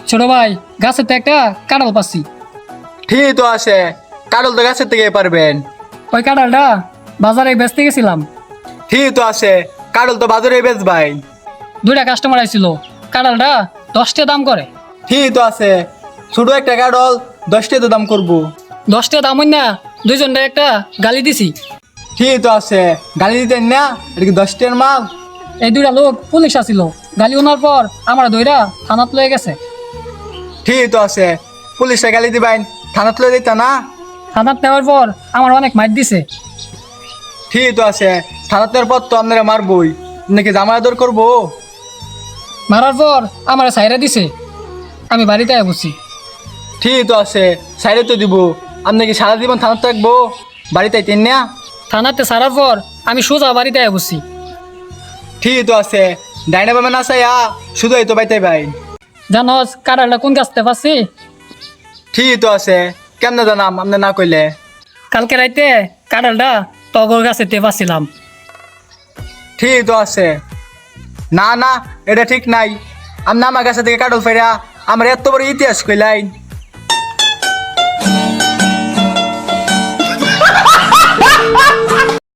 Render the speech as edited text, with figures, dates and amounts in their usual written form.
ছোট ভাই গাছের তো একটা কাঁঠাল পাচ্ছি। ঠিক তো আছে, কাটল তো গাছের থেকে পারবেন। ওই কাঁঠালটা বাজারে বেচতে গেছিলাম, ঠিক তো আছে, কাটল তো বাজারে বেচ ভাই। 2টা কাস্টমার আইছিল, কাঁঠালটা 10 টাকা দাম করে। ঠিক তো আছে, ছোট একটা কাটল 10 টাকা তো দাম করবো। 10 টাকা দাম হই না, দুইজনটা একটা গালি দিছি। ঠিক তো আছে, গালি দিতেন না, এটা কি 10 টাকার মাল? এই 2টা লোক পুলিশ আসিল, গালি ওনার পর আমার দইরা থানাত লয়ে গেছে। ঠিক তো আছে, পুলিশে গালি দিবেন, থানা তুলে দিত না। থানাত নেওয়ার পর আমার অনেক মাইর দিছে। ঠিক তো আছে, থানা তোর পর তো আপনারা মারবই, নাকি জামালা দর করবো। মারার পর আমার সাইরা দিছে, আমি বাড়িতে আয় বসছি। ঠিক তো আছে, সাইডে তো দিব, আপনি কি সারা জীবন থানা থাকবো, বাড়িতে আইতেন না। থানাতে সারার পর আমি সোজা বাড়িতে আয় বসছি। ঠিক তো আছে, ডাইনা বাবা না চাইয়া শুধু এই তো বাইতে ভাই। জানোস কাঁঠালটা কোন গাছতে পাচ্ছি? ঠিক তো আছে, কেমনে জানাম আপনি না কইলে। কালকে রাইতে কাঁঠালটা টগর গাছেতে পাচ্ছিলাম। ঠিক তো আছে, না না, এটা ঠিক নাই। আপনি আমার কাছে থেকে কাটল ফেরা আমার এত বড় ইতিহাস কইলাইন।